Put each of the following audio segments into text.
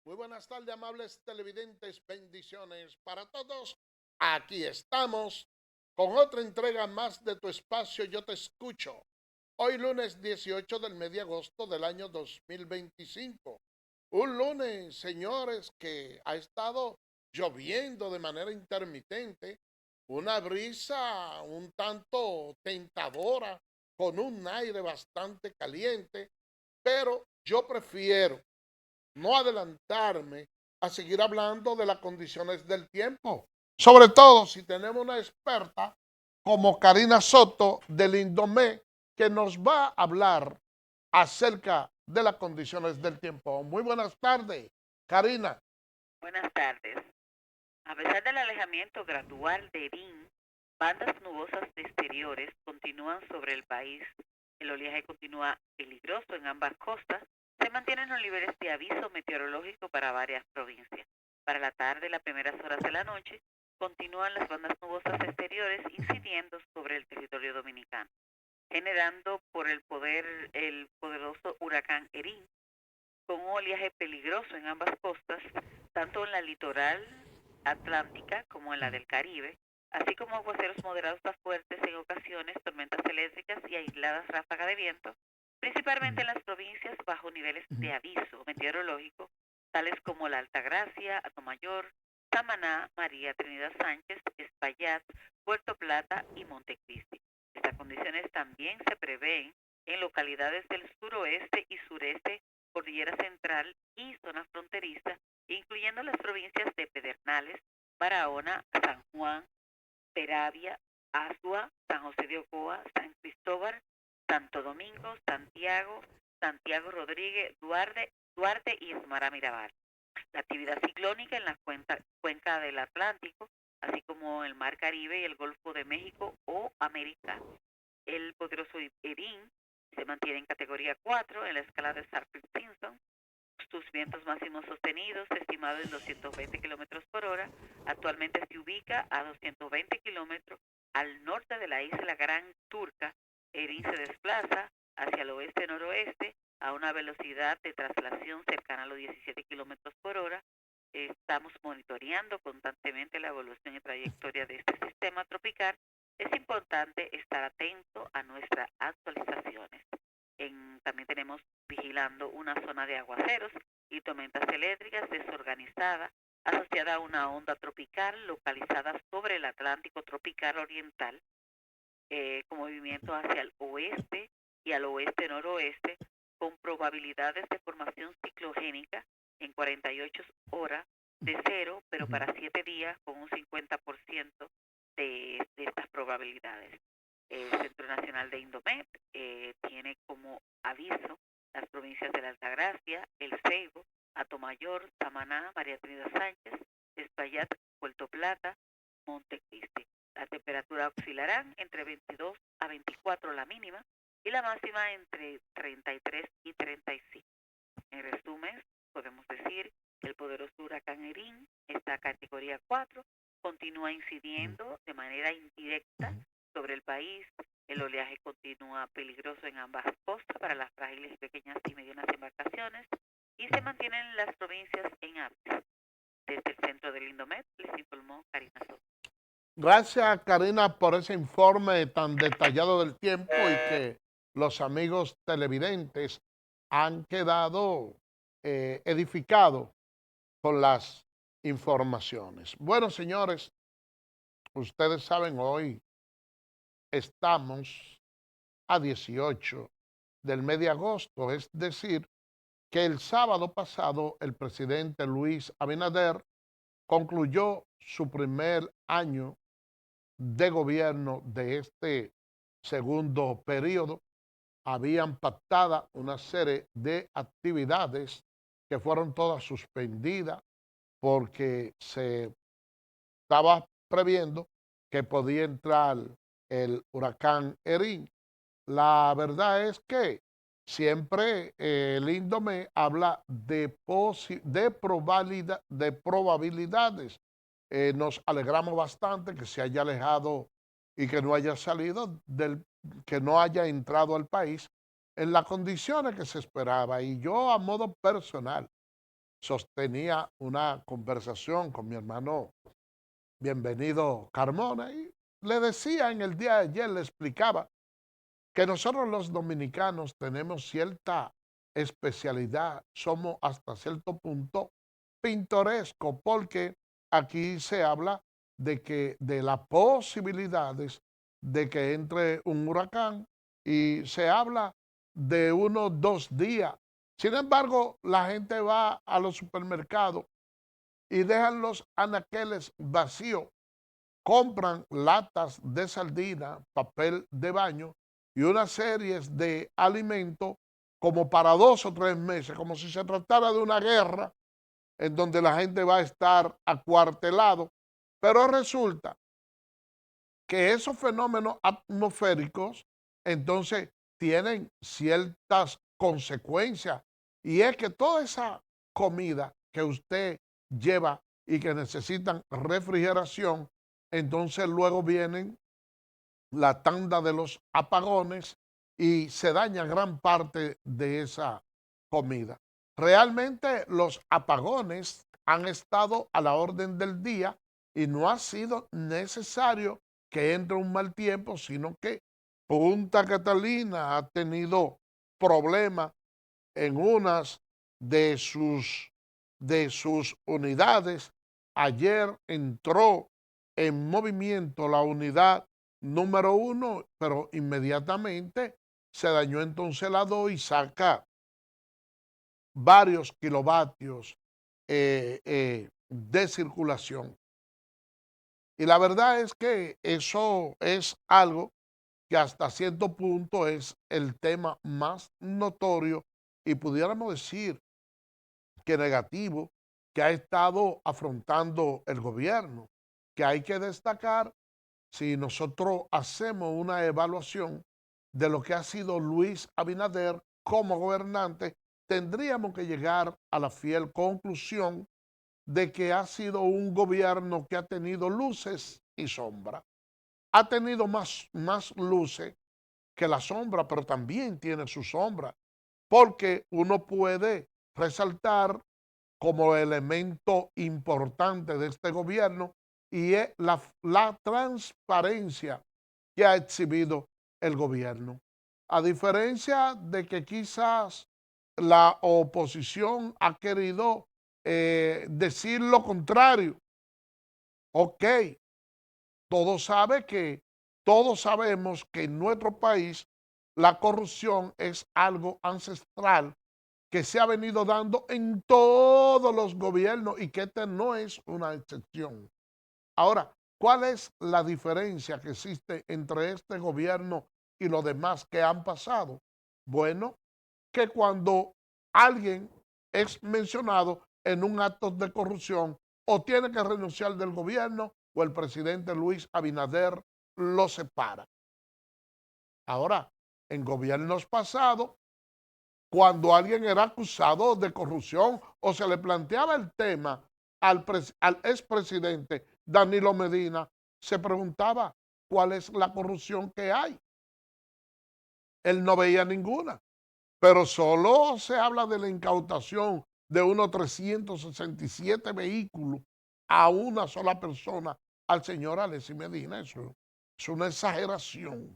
Muy buenas tardes, amables televidentes. Bendiciones para todos. Aquí estamos con otra entrega más de tu espacio. Yo te escucho. Hoy lunes 18 del mes de agosto del año 2025. Un lunes, señores, que ha estado lloviendo de manera intermitente. Una brisa un tanto tentadora, con un aire bastante caliente. Pero yo prefiero no adelantarme a seguir hablando de las condiciones del tiempo. Sobre todo si tenemos una experta como Karina Soto del Indomé que nos va a hablar acerca de las condiciones del tiempo. Muy buenas tardes, Karina. Buenas tardes. A pesar del alejamiento gradual de Erin, bandas nubosas de exteriores continúan sobre el país. El oleaje continúa peligroso en ambas costas. Se mantienen los niveles de aviso meteorológico para varias provincias. Para la tarde y las primeras horas de la noche, continúan las bandas nubosas exteriores incidiendo sobre el territorio dominicano, generando por el poderoso huracán Erin, con un oleaje peligroso en ambas costas, tanto en la litoral atlántica como en la del Caribe, así como aguaceros moderados a fuertes en ocasiones, tormentas eléctricas y aisladas ráfagas de viento, principalmente en las provincias bajo niveles de aviso meteorológico, tales como la Altagracia, Atomayor, Samaná, María Trinidad Sánchez, Espaillat, Puerto Plata y Montecristi. Estas condiciones también se prevén en localidades del suroeste y sureste, cordillera central y zona fronteriza, incluyendo las provincias de Pedernales, Barahona, San Juan, Peravia, Azua, San José de Ocoa, San Cristóbal, Santo Domingo, Santiago, Santiago Rodríguez, Duarte y Esmara Mirabal. La actividad ciclónica en la cuenca del Atlántico, así como el Mar Caribe y el Golfo de México o América. El poderoso Erin se mantiene en categoría 4 en la escala de Saffir-Simpson. Sus vientos máximos sostenidos, estimados en 220 kilómetros por hora, actualmente se ubica a 220 kilómetros al norte de la isla Gran Turca. Erin se desplaza hacia el oeste-noroeste a una velocidad de traslación cercana a los 17 kilómetros por hora. Estamos monitoreando constantemente la evolución y trayectoria de este sistema tropical. Es importante estar atento a nuestras actualizaciones. También tenemos vigilando una zona de aguaceros y tormentas eléctricas desorganizadas asociada a una onda tropical localizada sobre el Atlántico tropical oriental, con movimiento hacia el oeste y al oeste-noroeste, con probabilidades de formación ciclogénica en 48 horas de cero, pero para 7 días con un 50% de estas probabilidades. El Centro Nacional de Indomet tiene como aviso las provincias de la Altagracia, El Ceibo, Atomayor, Samaná, María Trinidad Sánchez, Espaillat, Puerto Plata, Montecristi. La temperatura oscilarán entre 22 a 24 la mínima y la máxima entre 33 y 35. En resumen, podemos decir que el poderoso huracán Erin, esta categoría 4, continúa incidiendo de manera indirecta sobre el país. El oleaje continúa peligroso en ambas costas para las frágiles, pequeñas y medianas embarcaciones y se mantienen las provincias en aviso. Desde el centro del Indomet les informó Karina Soto. Gracias, Karina, por ese informe tan detallado del tiempo y que los amigos televidentes han quedado edificados con las informaciones. Bueno, señores, ustedes saben, hoy estamos a 18 del mes de agosto, es decir, que el sábado pasado el presidente Luis Abinader concluyó su primer año de gobierno de este segundo periodo. Habían pactada una serie de actividades que fueron todas suspendidas porque se estaba previendo que podía entrar el huracán Erin. La verdad es que siempre el índome habla de probabilidades. Nos alegramos bastante que se haya alejado y que no haya salido que no haya entrado al país en las condiciones que se esperaba. Y yo a modo personal sostenía una conversación con mi hermano Bienvenido Carmona y le decía en el día de ayer, le explicaba que nosotros los dominicanos tenemos cierta especialidad, somos hasta cierto punto pintoresco, porque aquí se habla de que de las posibilidades de que entre un huracán y se habla de unos 2 días. Sin embargo, la gente va a los supermercados y dejan los anaqueles vacíos, compran latas de sardina, papel de baño y una serie de alimentos como para 2 o 3 meses, como si se tratara de una guerra en donde la gente va a estar acuartelado. Pero resulta que esos fenómenos atmosféricos entonces tienen ciertas consecuencias y es que toda esa comida que usted lleva y que necesitan refrigeración, entonces luego vienen la tanda de los apagones y se daña gran parte de esa comida. Realmente los apagones han estado a la orden del día y no ha sido necesario que entre un mal tiempo, sino que Punta Catalina ha tenido problemas en unas de sus unidades. Ayer entró en movimiento la unidad número 1, pero inmediatamente se dañó entonces la 2 y saca varios kilovatios de circulación. Y la verdad es que eso es algo que hasta cierto punto es el tema más notorio y pudiéramos decir que negativo que ha estado afrontando el gobierno, que hay que destacar si nosotros hacemos una evaluación de lo que ha sido Luis Abinader como gobernante, tendríamos que llegar a la fiel conclusión de que ha sido un gobierno que ha tenido luces y sombras. Ha tenido más luces que la sombra, pero también tiene su sombra, porque uno puede resaltar como elemento importante de este gobierno y es la transparencia que ha exhibido el gobierno. A diferencia de que quizás la oposición ha querido decir lo contrario. Ok, todos sabemos que en nuestro país la corrupción es algo ancestral que se ha venido dando en todos los gobiernos y que este no es una excepción. Ahora, ¿cuál es la diferencia que existe entre este gobierno y los demás que han pasado? Bueno, que cuando alguien es mencionado en un acto de corrupción o tiene que renunciar del gobierno o el presidente Luis Abinader lo separa. Ahora, en gobiernos pasados, cuando alguien era acusado de corrupción o se le planteaba el tema al expresidente Danilo Medina, se preguntaba cuál es la corrupción que hay. Él no veía ninguna, pero solo se habla de la incautación de unos 367 vehículos a una sola persona, al señor Alexis Medina. Eso es una exageración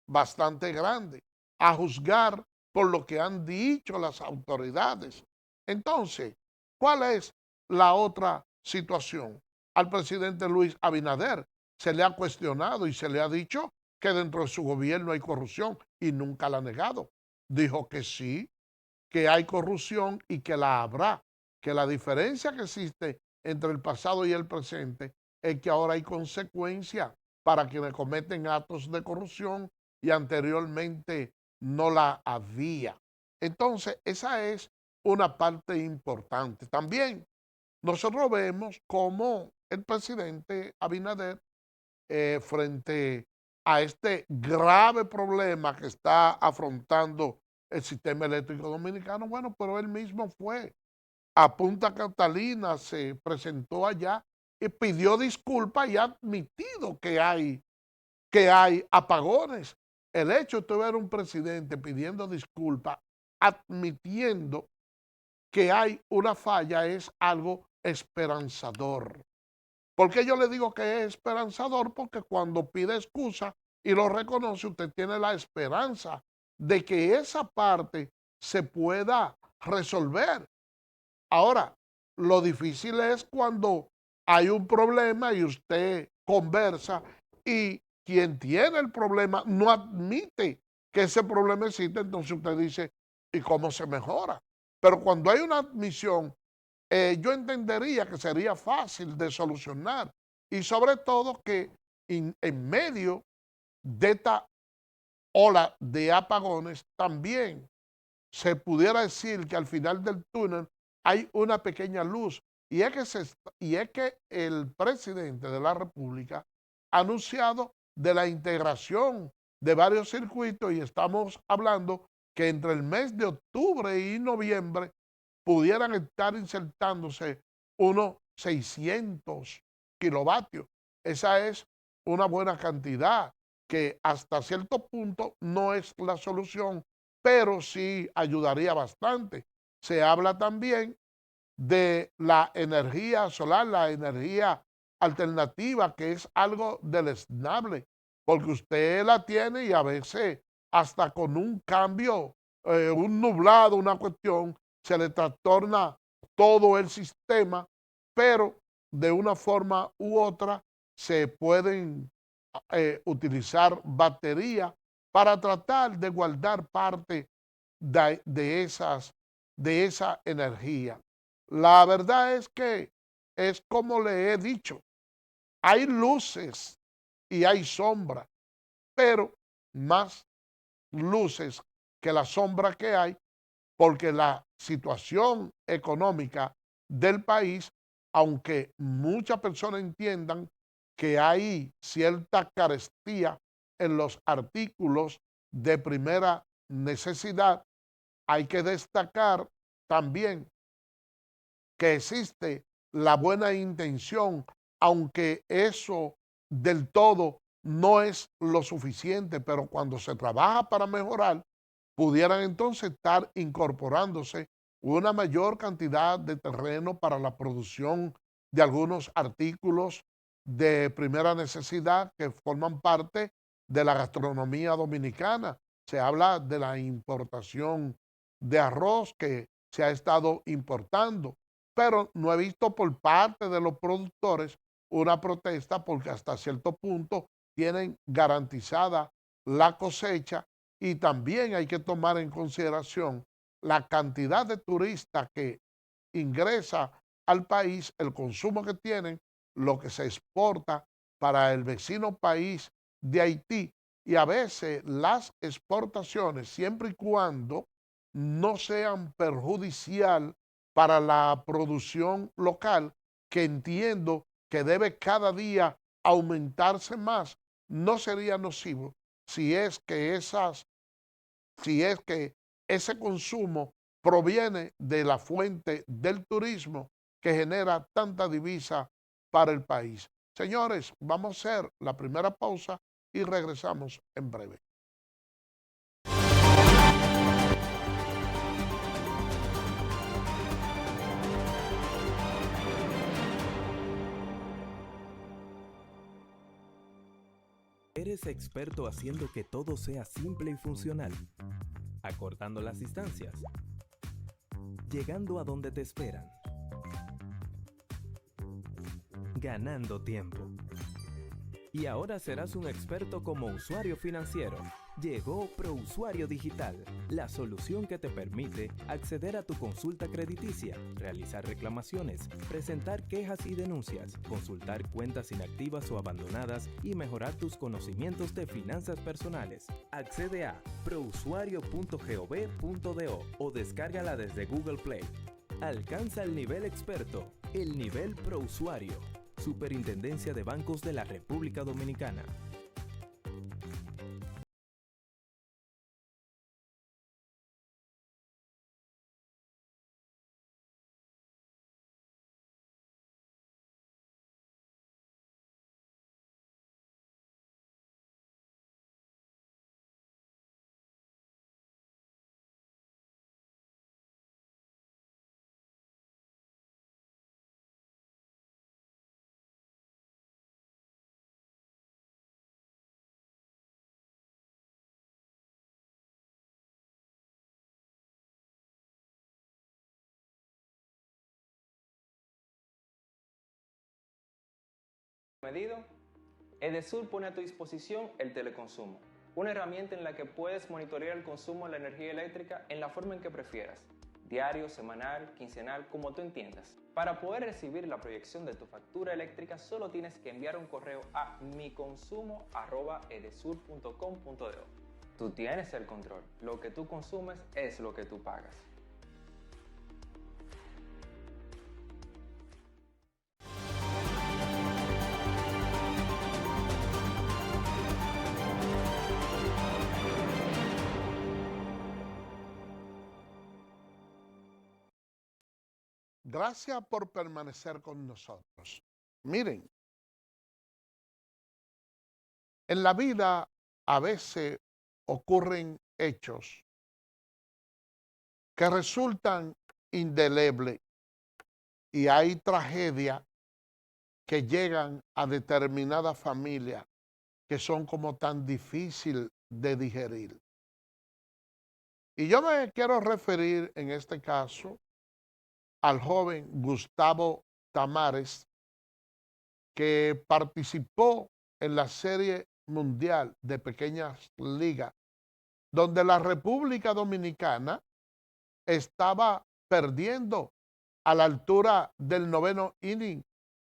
bastante grande, a juzgar por lo que han dicho las autoridades. Entonces, ¿cuál es la otra situación? Al presidente Luis Abinader se le ha cuestionado y se le ha dicho que dentro de su gobierno hay corrupción y nunca la ha negado. Dijo que sí, que hay corrupción y que la habrá, que la diferencia que existe entre el pasado y el presente es que ahora hay consecuencias para quienes cometen actos de corrupción y anteriormente no la había. Entonces, esa es una parte importante. También nosotros vemos cómo el presidente Abinader, frente a este grave problema que está afrontando el sistema eléctrico dominicano, bueno, pero él mismo fue a Punta Catalina, se presentó allá y pidió disculpas y ha admitido que hay apagones. El hecho de ver un presidente pidiendo disculpas, admitiendo que hay una falla es algo esperanzador. ¿Por qué yo le digo que es esperanzador? Porque cuando pide excusa y lo reconoce, usted tiene la esperanza de que esa parte se pueda resolver. Ahora, lo difícil es cuando hay un problema y usted conversa y quien tiene el problema no admite que ese problema existe, entonces usted dice, ¿y cómo se mejora? Pero cuando hay una admisión, yo entendería que sería fácil de solucionar y sobre todo que en medio de esta ola de apagones también se pudiera decir que al final del túnel hay una pequeña luz y es que el presidente de la República ha anunciado de la integración de varios circuitos y estamos hablando que entre el mes de octubre y noviembre pudieran estar insertándose unos 600 kilovatios. Esa es una buena cantidad que hasta cierto punto no es la solución, pero sí ayudaría bastante. Se habla también de la energía solar, la energía alternativa, que es algo deleznable, porque usted la tiene y a veces hasta con un cambio, un nublado, una cuestión, se le trastorna todo el sistema, pero de una forma u otra se pueden utilizar baterías para tratar de guardar parte de esa energía. La verdad es que es como le he dicho, hay luces y hay sombra, pero más luces que la sombra que hay, porque la situación económica del país, aunque muchas personas entiendan que hay cierta carestía en los artículos de primera necesidad, hay que destacar también que existe la buena intención, aunque eso del todo no es lo suficiente, pero cuando se trabaja para mejorar, pudieran entonces estar incorporándose una mayor cantidad de terreno para la producción de algunos artículos de primera necesidad que forman parte de la gastronomía dominicana. Se habla de la importación de arroz que se ha estado importando, pero no he visto por parte de los productores una protesta porque hasta cierto punto tienen garantizada la cosecha y también hay que tomar en consideración la cantidad de turistas que ingresa al país, el consumo que tienen, lo que se exporta para el vecino país de Haití y a veces las exportaciones, siempre y cuando no sean perjudicial para la producción local, que entiendo que debe cada día aumentarse más, no sería nocivo si es que si es que ese consumo proviene de la fuente del turismo que genera tanta divisa para el país. Señores, vamos a hacer la primera pausa y regresamos en breve. Eres experto haciendo que todo sea simple y funcional, acortando las distancias, llegando a donde te esperan, ganando tiempo. Y ahora serás un experto como usuario financiero. Llegó ProUsuario Digital, la solución que te permite acceder a tu consulta crediticia, realizar reclamaciones, presentar quejas y denuncias, consultar cuentas inactivas o abandonadas y mejorar tus conocimientos de finanzas personales. Accede a prousuario.gov.do o descárgala desde Google Play. Alcanza el nivel experto, el nivel ProUsuario. Superintendencia de Bancos de la República Dominicana. medido, Edesur pone a tu disposición el teleconsumo, una herramienta en la que puedes monitorear el consumo de la energía eléctrica en la forma en que prefieras, diario, semanal, quincenal, como tú entiendas. Para poder recibir la proyección de tu factura eléctrica, solo tienes que enviar un correo a miconsumo@edesur.com.do. Tú tienes el control, lo que tú consumes es lo que tú pagas. Gracias por permanecer con nosotros. Miren, en la vida a veces ocurren hechos que resultan indelebles y hay tragedias que llegan a determinadas familias que son como tan difícil de digerir. Y yo me quiero referir en este caso al joven Gustavo Tamares, que participó en la Serie Mundial de Pequeñas Ligas, donde la República Dominicana estaba perdiendo a la altura del 9º inning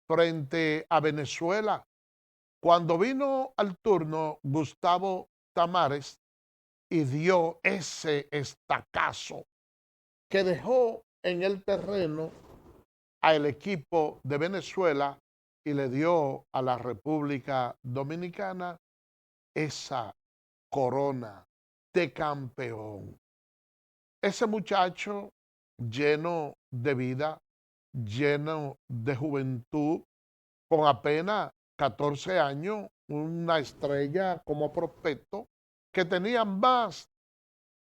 frente a Venezuela. Cuando vino al turno Gustavo Tamares y dio ese estacazo que dejó en el terreno al equipo de Venezuela y le dio a la República Dominicana esa corona de campeón. Ese muchacho lleno de vida, lleno de juventud, con apenas 14 años, una estrella como prospecto, que tenía más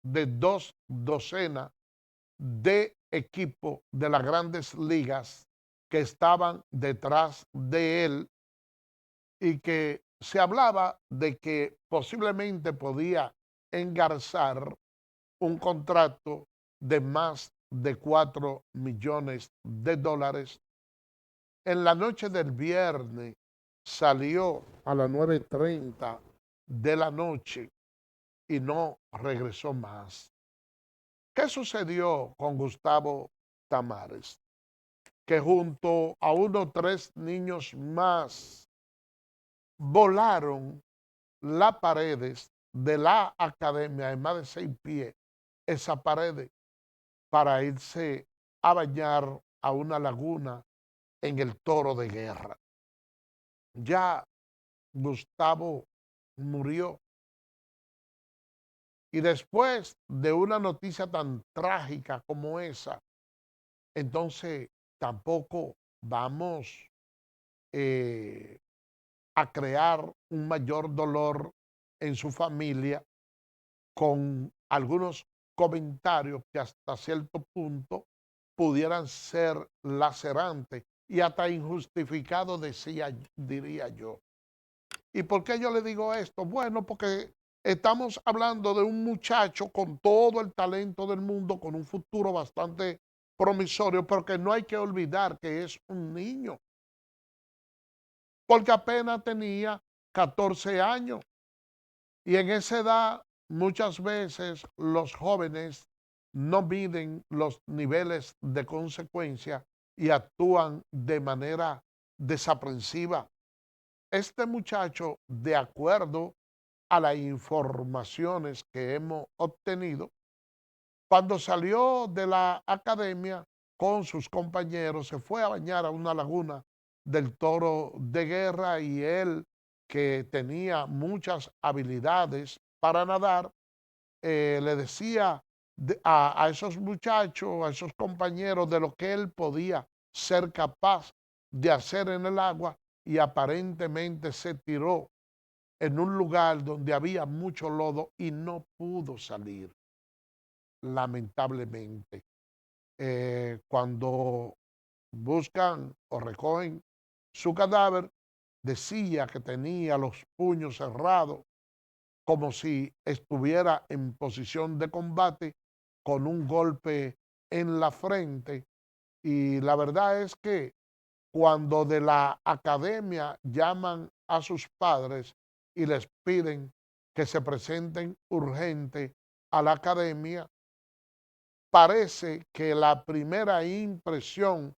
de 2 docenas de equipos de las grandes ligas que estaban detrás de él y que se hablaba de que posiblemente podía engarzar un contrato de más de 4 millones de dólares. En la noche del viernes salió a las 9:30 de la noche y no regresó más. ¿Qué sucedió con Gustavo Tamares? Que junto a unos 3 niños más volaron las paredes de la academia de más de 6 pies, esa pared, para irse a bañar a una laguna en el Toro de Guerra. Ya Gustavo murió. Y después de una noticia tan trágica como esa, entonces tampoco vamos a crear un mayor dolor en su familia con algunos comentarios que hasta cierto punto pudieran ser lacerantes y hasta injustificados, diría yo. ¿Y por qué yo le digo esto? Bueno, porque estamos hablando de un muchacho con todo el talento del mundo, con un futuro bastante promisorio, pero que no hay que olvidar que es un niño, porque apenas tenía 14 años. Y en esa edad, muchas veces los jóvenes no miden los niveles de consecuencia y actúan de manera desaprensiva. Este muchacho, de acuerdo a las informaciones que hemos obtenido, cuando salió de la academia con sus compañeros, se fue a bañar a una laguna del Toro de Guerra y él, que tenía muchas habilidades para nadar, le decía a esos muchachos, a esos compañeros, de lo que él podía ser capaz de hacer en el agua, y aparentemente se tiró en un lugar donde había mucho lodo y no pudo salir, lamentablemente. Cuando buscan o recogen su cadáver, decía que tenía los puños cerrados, como si estuviera en posición de combate, con un golpe en la frente. Y la verdad es que cuando de la academia llaman a sus padres y les piden que se presenten urgente a la academia, parece que la primera impresión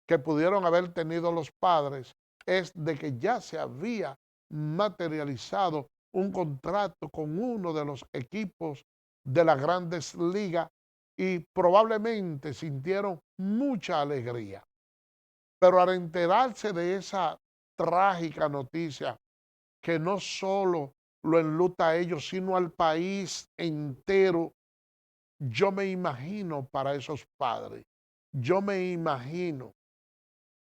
que pudieron haber tenido los padres es de que ya se había materializado un contrato con uno de los equipos de las grandes ligas y probablemente sintieron mucha alegría. Pero al enterarse de esa trágica noticia, que no solo lo enluta a ellos, sino al país entero, yo me imagino para esos padres, yo me imagino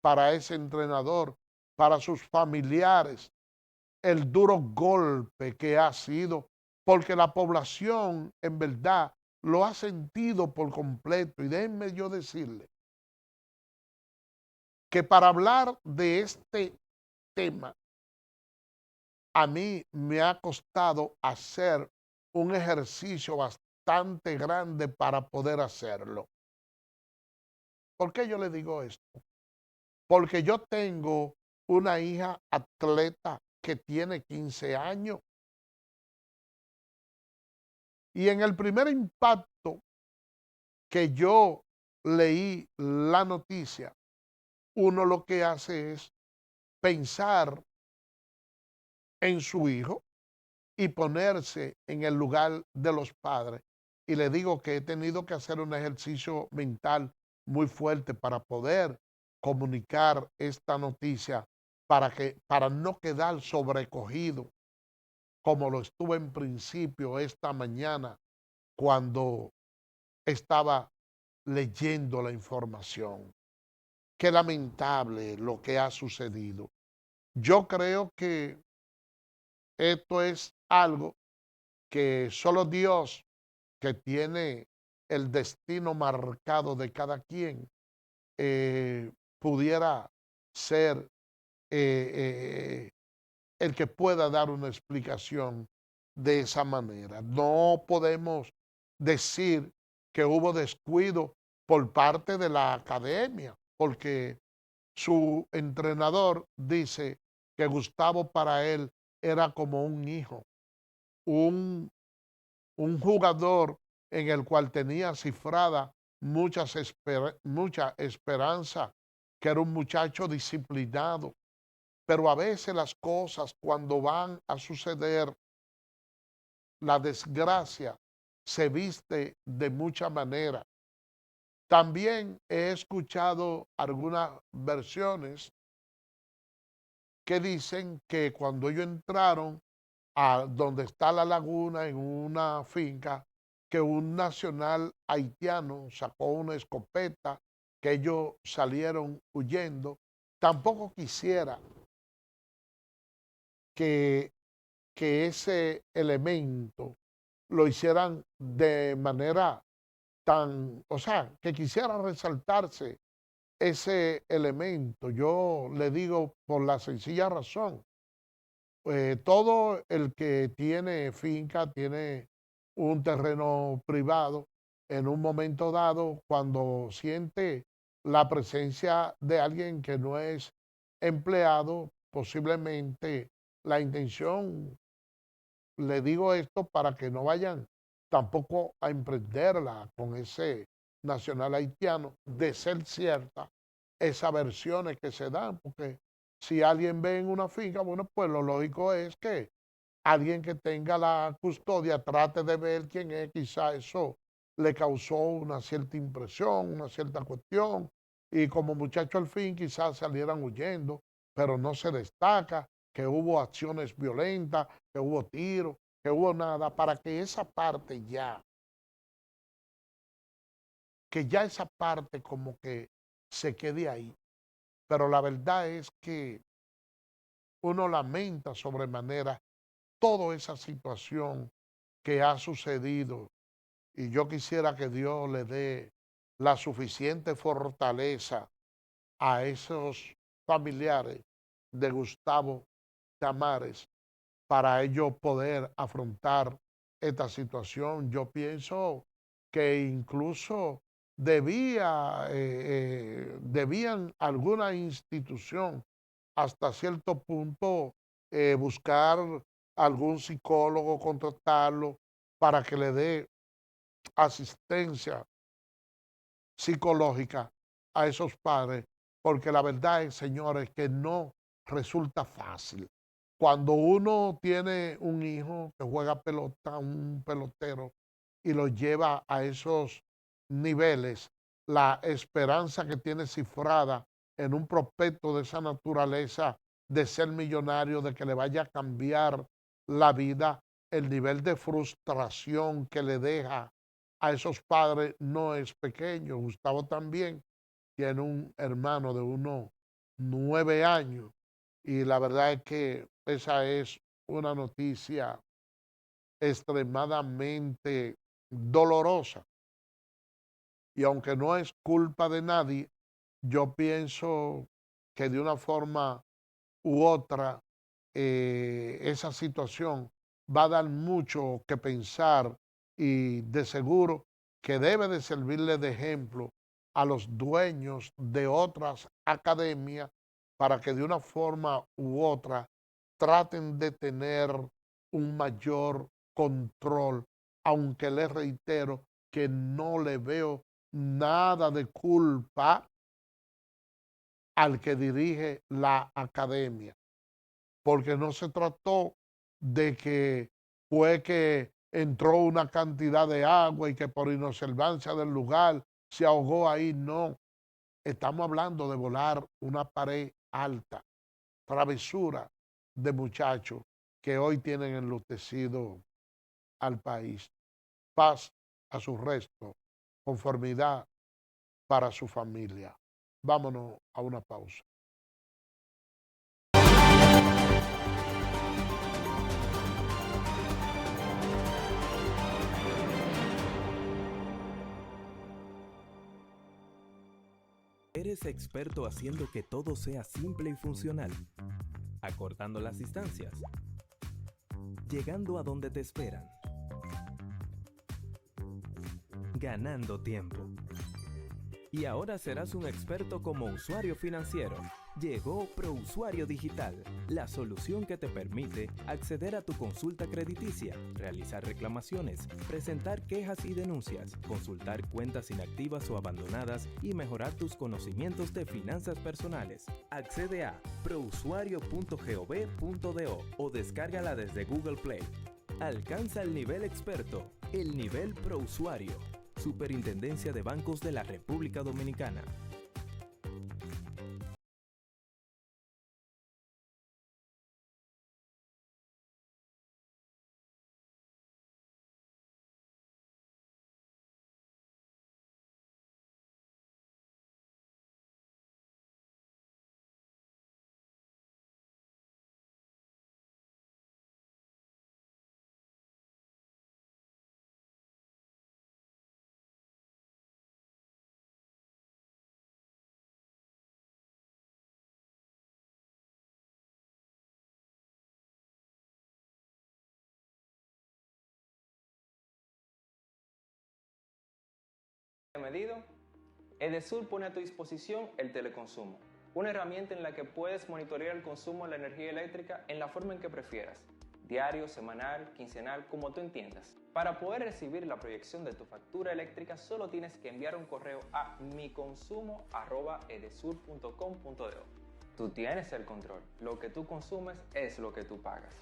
para ese entrenador, para sus familiares, el duro golpe que ha sido, porque la población en verdad lo ha sentido por completo. Y déjenme yo decirle que para hablar de este tema, a mí me ha costado hacer un ejercicio bastante grande para poder hacerlo. ¿Por qué yo le digo esto? Porque yo tengo una hija atleta que tiene 15 años y en el primer impacto que yo leí la noticia, uno lo que hace es pensar en su hijo y ponerse en el lugar de los padres. Y le digo que he tenido que hacer un ejercicio mental muy fuerte para poder comunicar esta noticia para no quedar sobrecogido como lo estuve en principio esta mañana cuando estaba leyendo la información. Qué lamentable lo que ha sucedido. Yo creo que esto es algo que solo Dios, que tiene el destino marcado de cada quien, pudiera ser el que pueda dar una explicación de esa manera. No podemos decir que hubo descuido por parte de la academia, porque su entrenador dice que Gustavo para él era como un hijo, un, un jugador en el cual tenía cifrada mucha esperanza, que era un muchacho disciplinado. Pero a veces las cosas cuando van a suceder, la desgracia se viste de mucha manera. También he escuchado algunas versiones que dicen que cuando ellos entraron a donde está la laguna en una finca, que un nacional haitiano sacó una escopeta, que ellos salieron huyendo. Tampoco quisiera que, que ese elemento lo hicieran de manera tan, o sea, que quisiera resaltarse ese elemento. Yo le digo por la sencilla razón, todo el que tiene finca, tiene un terreno privado, en un momento dado, cuando siente la presencia de alguien que no es empleado, posiblemente la intención, le digo esto para que no vayan tampoco a emprenderla con ese nacional haitiano, de ser cierta esas versiones que se dan, porque si alguien ve en una finca, bueno, pues lo lógico es que alguien que tenga la custodia trate de ver quién es, quizá eso le causó una cierta impresión, una cierta cuestión, y como muchacho al fin quizás salieran huyendo, pero no se destaca que hubo acciones violentas, que hubo tiros, que hubo nada, para que esa parte ya, que ya esa parte como que se quede ahí. Pero la verdad es que uno lamenta sobremanera toda esa situación que ha sucedido y yo quisiera que Dios le dé la suficiente fortaleza a esos familiares de Gustavo Tamares para ellos poder afrontar esta situación. Yo pienso que incluso debían alguna institución hasta cierto punto buscar algún psicólogo, contratarlo para que le dé asistencia psicológica a esos padres, porque la verdad es, señores, que no resulta fácil. Cuando uno tiene un hijo que juega pelota, un pelotero, y lo lleva a esos niveles, la esperanza que tiene cifrada en un prospecto de esa naturaleza de ser millonario, de que le vaya a cambiar la vida, el nivel de frustración que le deja a esos padres no es pequeño. Gustavo también tiene un hermano de unos 9 años y la verdad es que esa es una noticia extremadamente dolorosa. Y aunque no es culpa de nadie, yo pienso que de una forma u otra esa situación va a dar mucho que pensar y de seguro que debe de servirle de ejemplo a los dueños de otras academias para que de una forma u otra traten de tener un mayor control, aunque les reitero que no le veo nada de culpa al que dirige la academia, porque no se trató de que fue que entró una cantidad de agua y que por inobservancia del lugar se ahogó ahí, no. Estamos hablando de volar una pared alta, travesura de muchachos que hoy tienen enlutecido al país. Paz a su resto, conformidad para su familia. Vámonos a una pausa. ¿Eres experto haciendo que todo sea simple y funcional? Acortando las distancias. Llegando a donde te esperan. Ganando tiempo. Y ahora serás un experto como usuario financiero. Llegó ProUsuario Digital, la solución que te permite acceder a tu consulta crediticia, realizar reclamaciones, presentar quejas y denuncias, consultar cuentas inactivas o abandonadas y mejorar tus conocimientos de finanzas personales. Accede a prousuario.gov.do o descárgala desde Google Play. Alcanza el nivel experto, el nivel ProUsuario. Superintendencia de Bancos de la República Dominicana. Medido, Edesur pone a tu disposición el teleconsumo, una herramienta en la que puedes monitorear el consumo de la energía eléctrica en la forma en que prefieras, diario, semanal, quincenal, como tú entiendas. Para poder recibir la proyección de tu factura eléctrica solo tienes que enviar un correo a miconsumo@edesur.com.do. Tú tienes el control, lo que tú consumes es lo que tú pagas.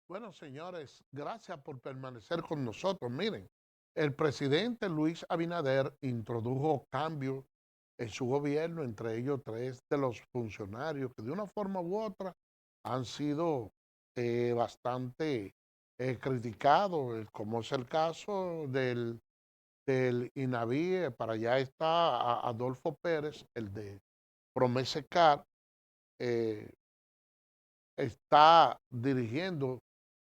Bueno, señores, gracias por permanecer con nosotros. Miren, el presidente Luis Abinader introdujo cambios en su gobierno, entre ellos 3 de los funcionarios que de una forma u otra han sido bastante criticados, como es el caso del INAVIE. Para allá está Adolfo Pérez, el de Promesecar, eh, está dirigiendo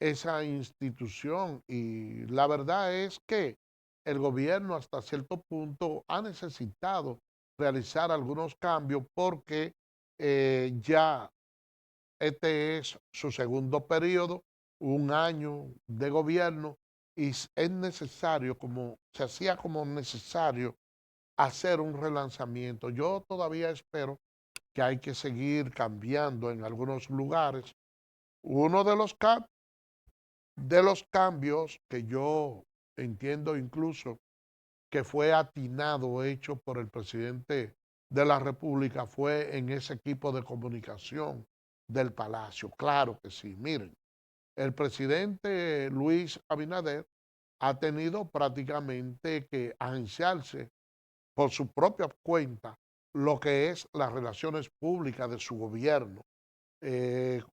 esa institución y la verdad es que el gobierno hasta cierto punto ha necesitado realizar algunos cambios porque ya este es su segundo periodo, un año de gobierno, y es necesario, como se hacía como necesario, hacer un relanzamiento. Yo todavía espero que hay que seguir cambiando en algunos lugares. Uno de los cambios que yo entiendo incluso que fue atinado, hecho por el presidente de la República, fue en ese equipo de comunicación del Palacio. Claro que sí. Miren, el presidente Luis Abinader ha tenido prácticamente que agenciarse por su propia cuenta lo que es las relaciones públicas de su gobierno.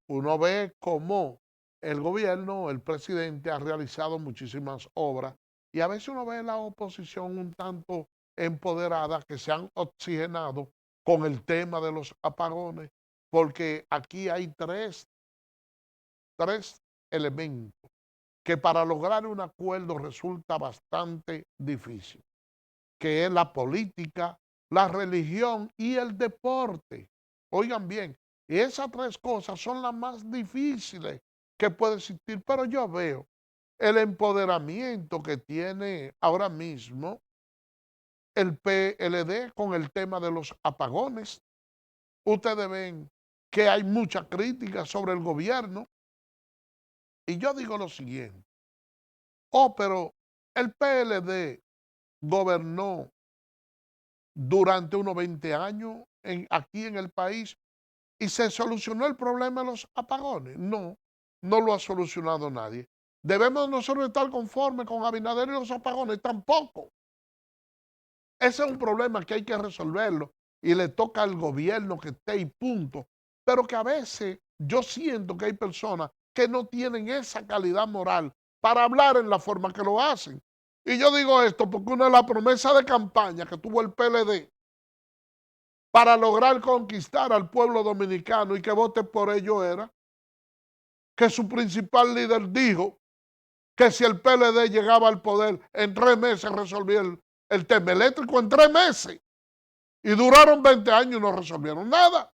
Uno ve cómo el gobierno, el presidente ha realizado muchísimas obras y a veces uno ve la oposición un tanto empoderada que se han oxigenado con el tema de los apagones, porque aquí hay tres elementos que para lograr un acuerdo resulta bastante difícil, que es la política, la religión y el deporte. Oigan bien, esas tres cosas son las más difíciles que puede existir, pero yo veo el empoderamiento que tiene ahora mismo el PLD con el tema de los apagones. Ustedes ven que hay mucha crítica sobre el gobierno y yo digo lo siguiente, pero el PLD gobernó durante unos 20 años aquí en el país y se solucionó el problema de los apagones. No, no lo ha solucionado nadie. ¿Debemos nosotros estar conformes con Abinader y los apagones? Tampoco. Ese es un problema que hay que resolverlo y le toca al gobierno que esté y punto. Pero que a veces yo siento que hay personas que no tienen esa calidad moral para hablar en la forma que lo hacen. Y yo digo esto porque una de las promesas de campaña que tuvo el PLD para lograr conquistar al pueblo dominicano y que vote por ello era que su principal líder dijo que si el PLD llegaba al poder, en 3 meses resolvía el tema eléctrico, en 3 meses. Y duraron 20 años y no resolvieron nada.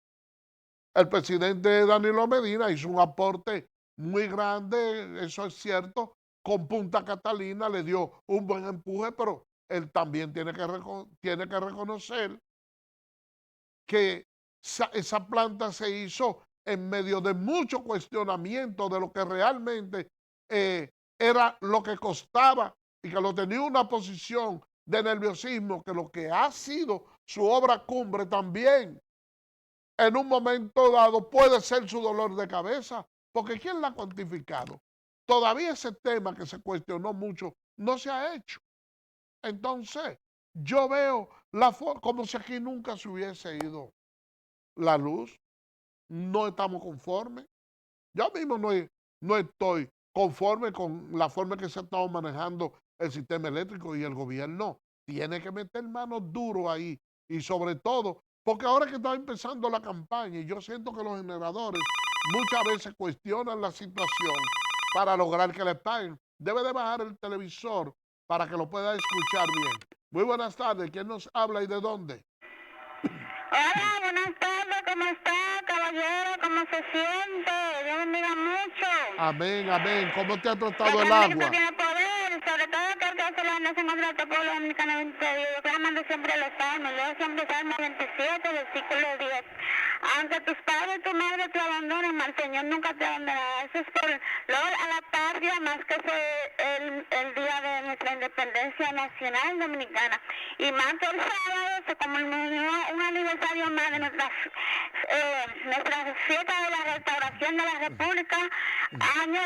El presidente Danilo Medina hizo un aporte muy grande, eso es cierto, con Punta Catalina le dio un buen empuje, pero él también tiene que reconocer que esa planta se hizo en medio de mucho cuestionamiento de lo que realmente era lo que costaba y que lo tenía una posición de nerviosismo, que lo que ha sido su obra cumbre también en un momento dado puede ser su dolor de cabeza, porque ¿quién la ha cuantificado? Todavía ese tema que se cuestionó mucho no se ha hecho. Entonces, yo veo como si aquí nunca se hubiese ido la luz, no estamos conformes. Yo mismo no estoy conforme con la forma que se ha estado manejando el sistema eléctrico y el gobierno tiene que meter manos duro ahí y sobre todo, porque ahora que está empezando la campaña y yo siento que los generadores muchas veces cuestionan la situación para lograr que les paguen. Debe de bajar el televisor para que lo pueda escuchar bien. Muy buenas tardes, ¿quién nos habla y de dónde? Hola, buenas tardes, ¿cómo está, caballero? ¿Cómo se siente? Dios bendiga mucho. Amén, amén. ¿Cómo te ha tratado Que el grande que agua? tú tienes poder, sobre todo que el que hace la nación contra el pueblo dominicano 22. Yo clamando siempre los salmos, yo siempre Salmo 27, versículo 10. Aunque tus padres y tu madre te abandonen, el Señor nunca te abandonará. Eso es por Lord a la patria, más que el día de nuestra independencia nacional dominicana. Y más que el sábado se conmemoró un aniversario más de nuestra fiesta de la restauración de la República, año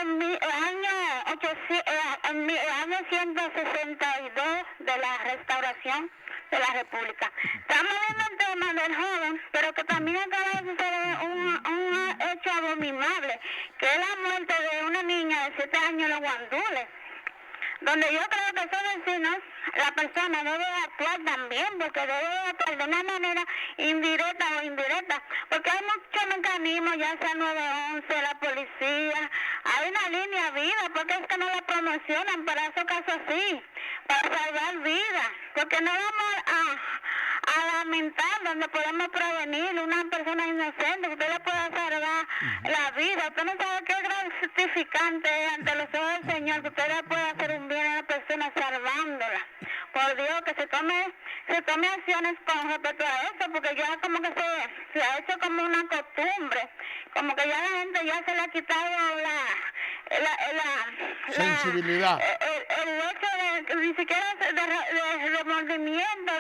162 de la restauración de la República. Estamos viendo el tema del joven, pero que también acaba de suceder un hecho abominable, que es la muerte de una niña de 7 años en los Guandules, donde yo creo que esos vecinos, la persona debe actuar también, porque debe actuar de una manera indirecta o indirecta, porque hay muchos mecanismos, ya sea 911, la policía, hay una línea viva, porque es que no la promocionan para esos casos así, para salvar vidas, porque no vamos a lamentar donde podemos prevenir una persona inocente, usted le puede salvar la vida, usted no sabe qué gratificante es ante los ojos del Señor, que usted le puede hacer un bien a la persona salvándola. Por Dios, que se tome acciones con respecto a eso, porque ya como que se ha hecho como una costumbre, como que ya la gente ya se le ha quitado sensibilidad. El hecho de ni siquiera de remordimiento,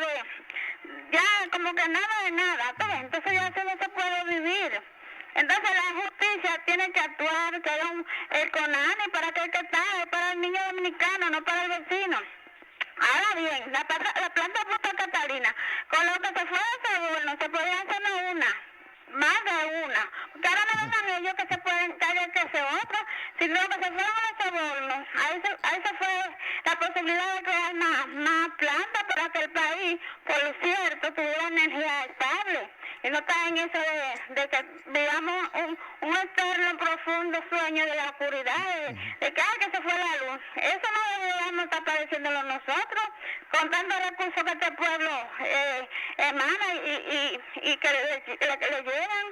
ya como que nada de nada, entonces ya eso no se puede vivir. Entonces la justicia tiene que actuar, que haya el CONANI para que está, es para el niño dominicano, no para el vecino. Ahora bien, la planta Punta Catalina, con lo que se fue de Soborno, se podía hacer no una, más de una. Porque ahora no dejan ellos que se pueden callar que se otro, sino que se fueron de Soborno. Ahí se fue la posibilidad de crear más plantas para que el país, por cierto, tuviera energía estable. Y no está en eso de que vivamos un eterno profundo sueño de la oscuridad, de que se fue la luz. Eso no deberíamos estar padeciéndolo nosotros, con tantos recursos que este pueblo emana y que le llegan.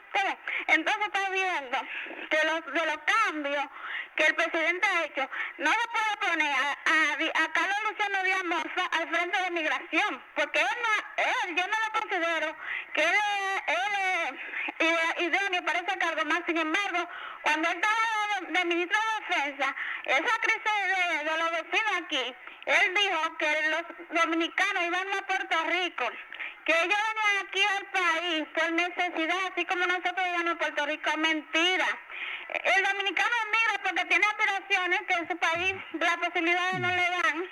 Entonces está viendo que de los cambios que el presidente ha hecho, no le puede poner a Carlos Luciano Díaz Moza al frente de migración, porque yo no lo considero que él es idóneo para ese cargo más. Sin embargo, cuando él estaba de ministro de Defensa, esa crisis de los vecinos aquí, él dijo que los dominicanos iban a Puerto Rico, que ellos venían aquí al país por necesidad, así como nosotros íbamos a Puerto Rico. Mentira. El dominicano emigra porque tiene aspiraciones que en su país las posibilidades no le dan.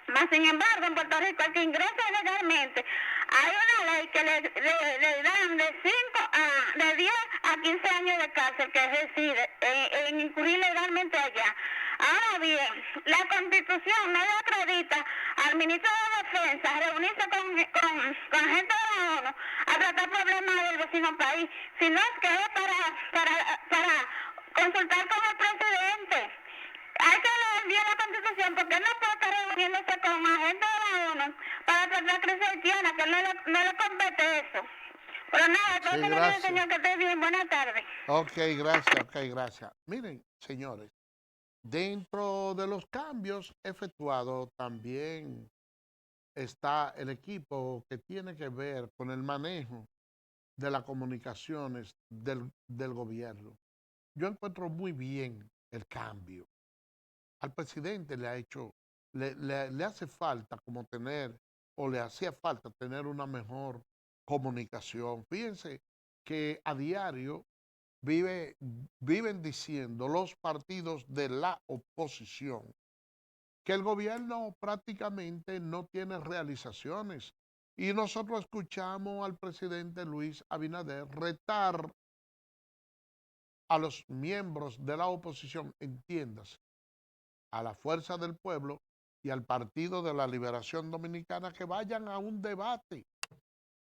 Mas, sin embargo, en Puerto Rico, el que ingresa legalmente, hay una ley que le dan de 10 a 15 años de cárcel que reside en incurrir legalmente allá. Ahora bien, la Constitución no le acredita al ministro de Defensa reunirse con gente de la ONU a tratar problemas del vecino país, sino que es para consultar con el presidente. Hay que leer bien la Constitución, porque él no puede estar reuniéndose con agentes de la ONU para tratar crisis haitiana, que no le compete eso. Pero nada, todo el mundo, señor, que esté bien. Buenas tardes. Ok, gracias. Miren, señores, dentro de los cambios efectuados también está el equipo que tiene que ver con el manejo de las comunicaciones del gobierno. Yo encuentro muy bien el cambio. Al presidente le hace falta como tener, o le hacía falta tener una mejor comunicación. Fíjense que a diario viven diciendo los partidos de la oposición que el gobierno prácticamente no tiene realizaciones. Y nosotros escuchamos al presidente Luis Abinader retar a los miembros de la oposición, entiéndase, a la Fuerza del Pueblo y al Partido de la Liberación Dominicana, que vayan a un debate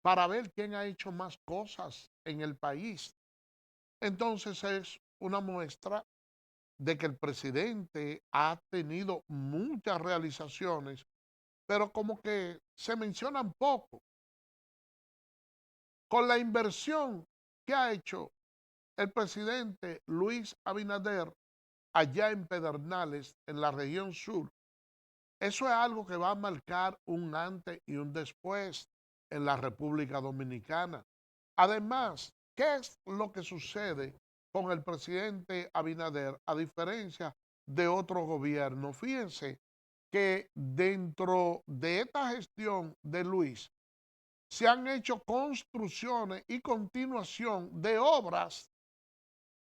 para ver quién ha hecho más cosas en el país. Entonces es una muestra de que el presidente ha tenido muchas realizaciones, pero como que se mencionan poco. Con la inversión que ha hecho el presidente Luis Abinader allá en Pedernales, en la región sur, eso es algo que va a marcar un antes y un después en la República Dominicana. Además, ¿qué es lo que sucede con el presidente Abinader a diferencia de otro gobierno? Fíjense que dentro de esta gestión de Luis se han hecho construcciones y continuación de obras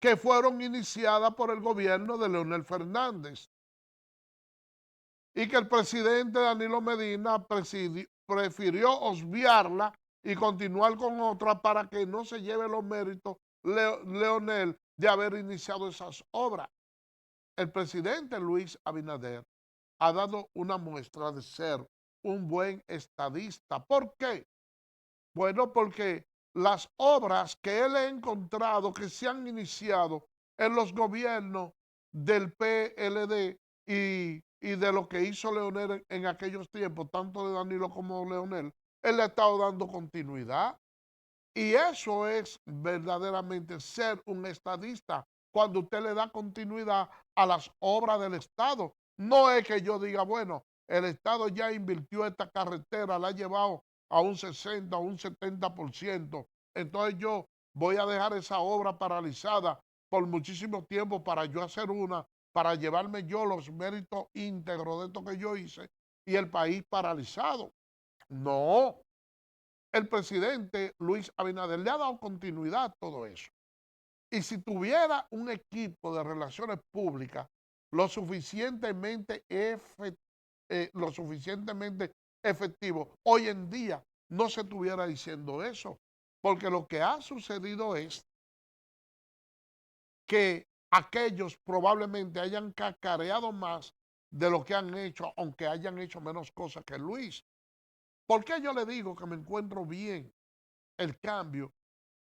que fueron iniciadas por el gobierno de Leonel Fernández y que el presidente Danilo Medina prefirió obviarla y continuar con otra para que no se lleve los méritos Leonel de haber iniciado esas obras. El presidente Luis Abinader ha dado una muestra de ser un buen estadista. ¿Por qué? Bueno, porque las obras que él ha encontrado que se han iniciado en los gobiernos del PLD y y de lo que hizo Leonel en aquellos tiempos, tanto de Danilo como Leonel, él le ha estado dando continuidad. Y eso es verdaderamente ser un estadista, cuando usted le da continuidad a las obras del Estado. No es que yo diga, bueno, el Estado ya invirtió esta carretera, la ha llevado a un 60 o un 70%, entonces yo voy a dejar esa obra paralizada por muchísimo tiempo para yo hacer una, para llevarme yo los méritos íntegros de esto que yo hice y el país paralizado. No, el presidente Luis Abinader le ha dado continuidad a todo eso. Y si tuviera un equipo de relaciones públicas lo suficientemente efectivo, hoy en día no se estuviera diciendo eso. Porque lo que ha sucedido es que aquellos probablemente hayan cacareado más de lo que han hecho, aunque hayan hecho menos cosas que Luis. ¿Por qué yo le digo que me encuentro bien el cambio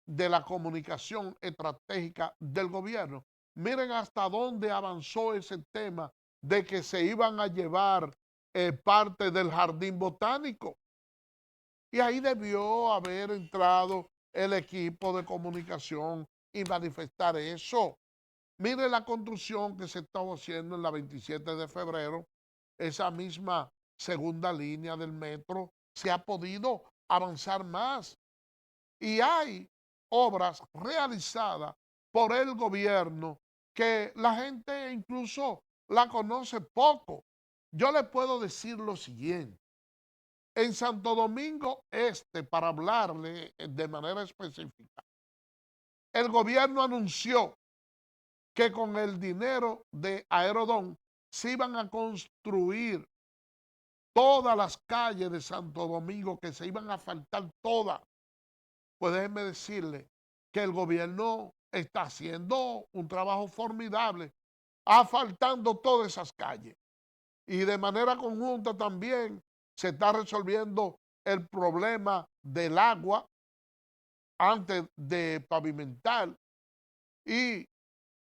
de la comunicación estratégica del gobierno? Miren hasta dónde avanzó ese tema de que se iban a llevar parte del jardín botánico. Y ahí debió haber entrado el equipo de comunicación y manifestar eso. Miren la construcción que se estaba haciendo en la 27 de febrero, esa misma segunda línea del metro, se ha podido avanzar más. Y hay obras realizadas por el gobierno que la gente incluso la conoce poco. Yo le puedo decir lo siguiente. En Santo Domingo Este, para hablarle de manera específica, el gobierno anunció que con el dinero de Aerodón se iban a construir todas las calles de Santo Domingo, que se iban a asfaltar todas. Pues déjenme decirle que el gobierno está haciendo un trabajo formidable, asfaltando todas esas calles. Y de manera conjunta también se está resolviendo el problema del agua antes de pavimentar. Y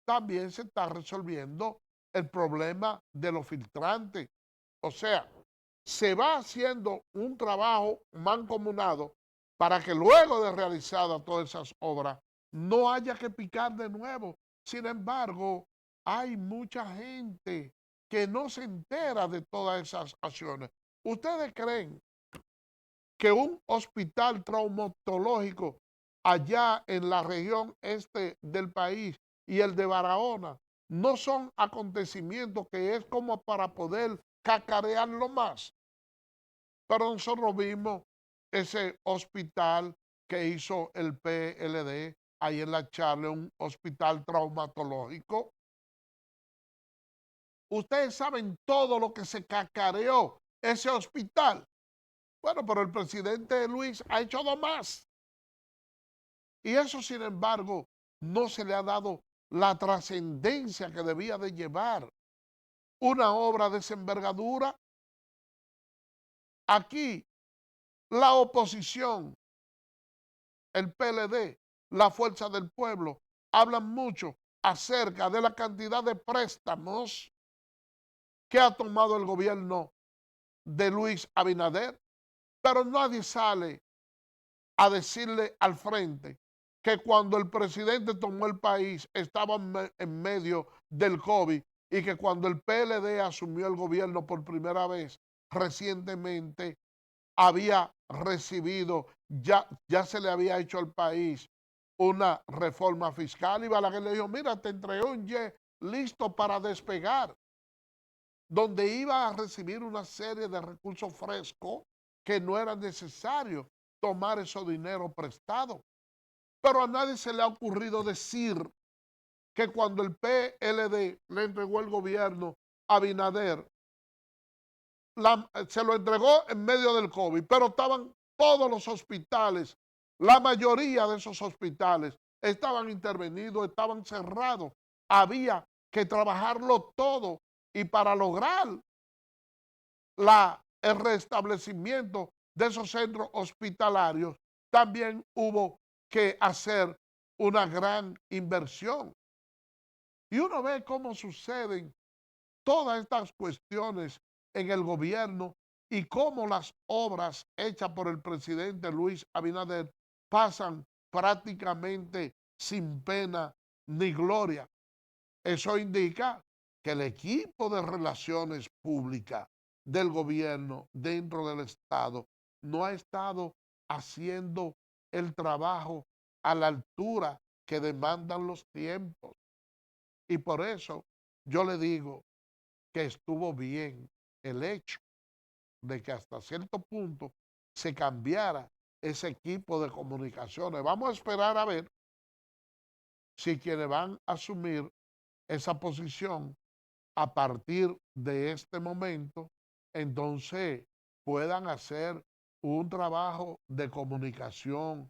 también se está resolviendo el problema de los filtrantes. O sea, se va haciendo un trabajo mancomunado para que luego de realizadas todas esas obras no haya que picar de nuevo. Sin embargo, hay mucha gente que no se entera de todas esas acciones. ¿Ustedes creen que un hospital traumatológico allá en la región este del país y el de Barahona no son acontecimientos que es como para poder cacarearlo más? Pero nosotros vimos ese hospital que hizo el PLD ahí en la Charle, un hospital traumatológico. Ustedes saben todo lo que se cacareó ese hospital. Bueno, pero el presidente Luis ha hecho dos más. Y eso, sin embargo, no se le ha dado la trascendencia que debía de llevar una obra de esa envergadura. Aquí, la oposición, el PLD, la Fuerza del Pueblo, hablan mucho acerca de la cantidad de préstamos que ha tomado el gobierno de Luis Abinader, pero nadie sale a decirle al frente que cuando el presidente tomó el país estaba en medio del COVID y que cuando el PLD asumió el gobierno por primera vez recientemente había recibido, ya se le había hecho al país una reforma fiscal, y Balaguer le dijo, mira, te entregué un jet listo para despegar, donde iba a recibir una serie de recursos frescos que no era necesario tomar esos dinero prestado. Pero a nadie se le ha ocurrido decir que cuando el PLD le entregó el gobierno a Abinader, se lo entregó en medio del COVID, pero estaban todos los hospitales, la mayoría de esos hospitales estaban intervenidos, estaban cerrados. Había que trabajarlo todo, y para lograr el restablecimiento de esos centros hospitalarios también hubo que hacer una gran inversión. Y uno ve cómo suceden todas estas cuestiones en el gobierno y cómo las obras hechas por el presidente Luis Abinader pasan prácticamente sin pena ni gloria. Eso indica que el equipo de relaciones públicas del gobierno dentro del Estado no ha estado haciendo el trabajo a la altura que demandan los tiempos. Y por eso yo le digo que estuvo bien el hecho de que hasta cierto punto se cambiara ese equipo de comunicaciones. Vamos a esperar a ver si quienes van a asumir esa posición a partir de este momento, entonces puedan hacer un trabajo de comunicación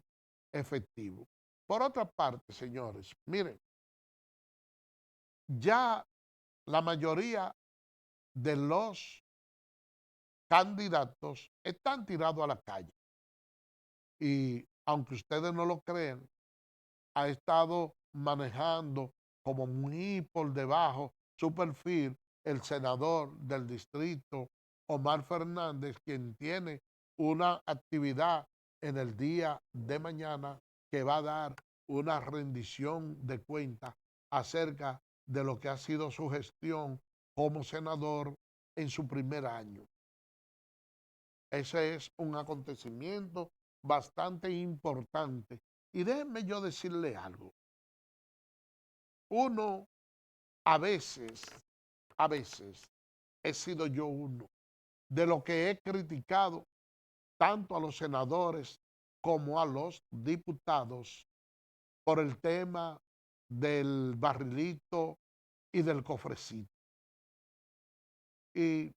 efectivo. Por otra parte, señores, miren, ya la mayoría de los candidatos están tirados a la calle. Y aunque ustedes no lo crean, ha estado manejando como muy por debajo su perfil el senador del distrito, Omar Fernández, quien tiene una actividad en el día de mañana que va a dar una rendición de cuentas acerca de lo que ha sido su gestión como senador en su primer año. Ese es un acontecimiento bastante importante. Y déjenme yo decirle algo. Uno, a veces, he sido yo uno de lo que he criticado tanto a los senadores como a los diputados por el tema del barrilito y del cofrecito. Y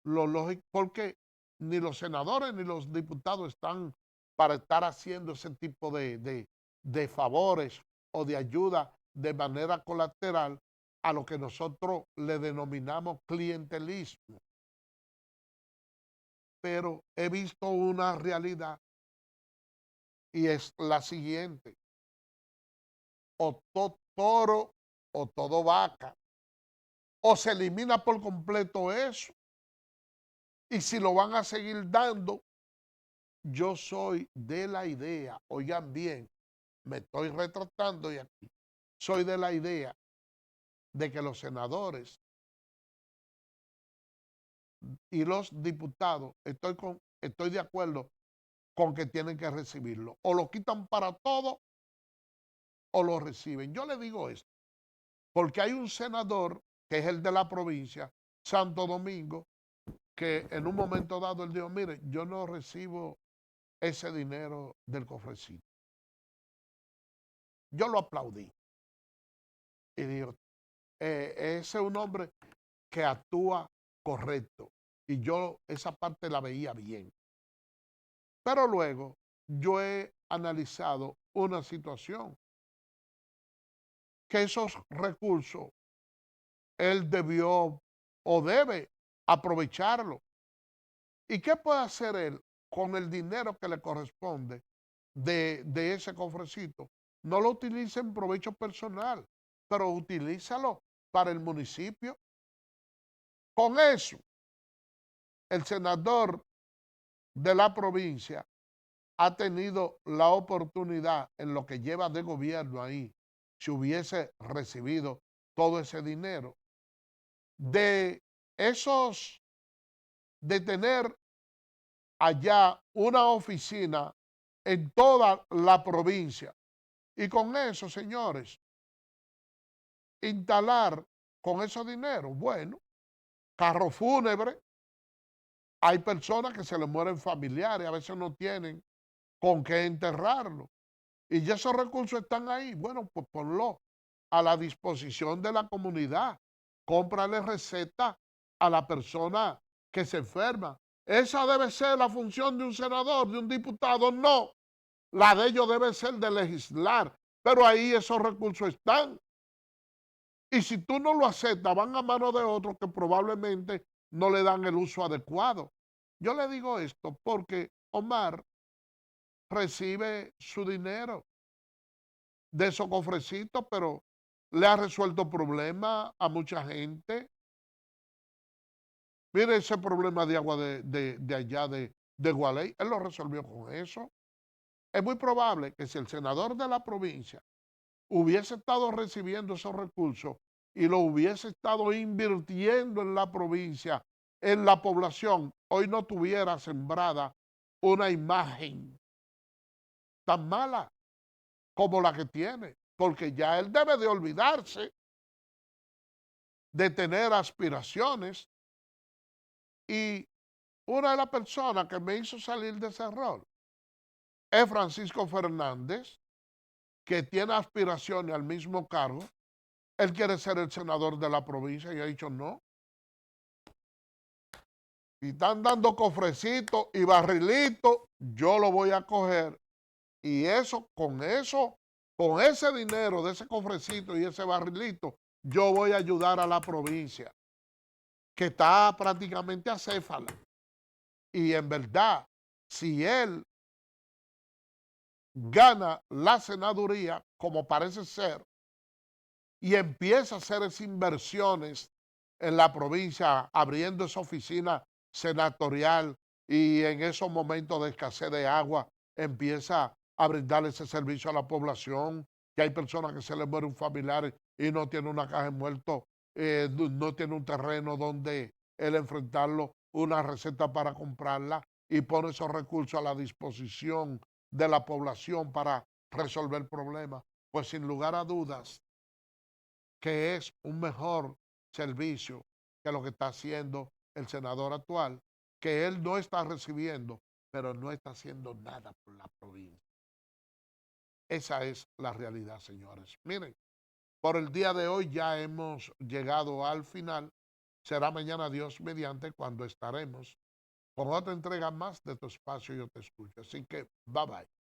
lo lógico, porque ni los senadores ni los diputados están para estar haciendo ese tipo de favores o de ayuda de manera colateral a lo que nosotros le denominamos clientelismo. Pero he visto una realidad y es la siguiente: o todo toro o todo vaca. O se elimina por completo eso. Y si lo van a seguir dando, yo soy de la idea, oigan bien, me estoy retratando y aquí, soy de la idea de que los senadores y los diputados, estoy de acuerdo con que tienen que recibirlo. O lo quitan para todo o lo reciben. Yo le digo esto, porque hay un senador que es el de la provincia, Santo Domingo, que en un momento dado él dijo, mire, yo no recibo ese dinero del cofrecito. Yo lo aplaudí. Y digo, ese es un hombre que actúa correcto. Y yo esa parte la veía bien. Pero luego yo he analizado una situación, que esos recursos él debió o debe aprovecharlo. ¿Y qué puede hacer él con el dinero que le corresponde de ese cofrecito? No lo utilice en provecho personal, pero utilízalo para el municipio. Con eso, el senador de la provincia ha tenido la oportunidad en lo que lleva de gobierno ahí, si hubiese recibido todo ese dinero, de tener allá una oficina en toda la provincia. Y con eso, señores, instalar con ese dinero, bueno, carro fúnebre, hay personas que se les mueren familiares, a veces no tienen con qué enterrarlo. Y ya esos recursos están ahí, bueno, pues ponlo a la disposición de la comunidad. Cómprale receta a la persona que se enferma. Esa debe ser la función de un senador, de un diputado, no. La de ellos debe ser de legislar, pero ahí esos recursos están. Y si tú no lo aceptas, van a manos de otros que probablemente no le dan el uso adecuado. Yo le digo esto porque Omar recibe su dinero de esos cofrecitos, pero le ha resuelto problemas a mucha gente. Mire ese problema de agua de allá de Gualey, él lo resolvió con eso. Es muy probable que si el senador de la provincia hubiese estado recibiendo esos recursos y lo hubiese estado invirtiendo en la provincia, en la población, hoy no tuviera sembrada una imagen tan mala como la que tiene, porque ya él debe de olvidarse de tener aspiraciones. Y una de las personas que me hizo salir de ese error es Francisco Fernández, que tiene aspiraciones al mismo cargo. Él quiere ser el senador de la provincia y ha dicho no. Y están dando cofrecitos y barrilitos, yo lo voy a coger. Y con ese dinero de ese cofrecito y ese barrilito, yo voy a ayudar a la provincia, que está prácticamente acéfala. Y en verdad, si él gana la senaduría, como parece ser, y empieza a hacer esas inversiones en la provincia, abriendo esa oficina senatorial y en esos momentos de escasez de agua, empieza a brindarle ese servicio a la población, que hay personas que se les muere un familiar y no tiene una caja de muertos, no tiene un terreno donde él enfrentarlo, una receta para comprarla y pone esos recursos a la disposición de la población para resolver el problema, pues sin lugar a dudas que es un mejor servicio que lo que está haciendo el senador actual, que él no está recibiendo, pero no está haciendo nada por la provincia. Esa es la realidad, señores. Miren, por el día de hoy ya hemos llegado al final. Será mañana, Dios mediante, cuando estaremos con otra entrega más de tu espacio Yo Te Escucho. Así que, bye bye.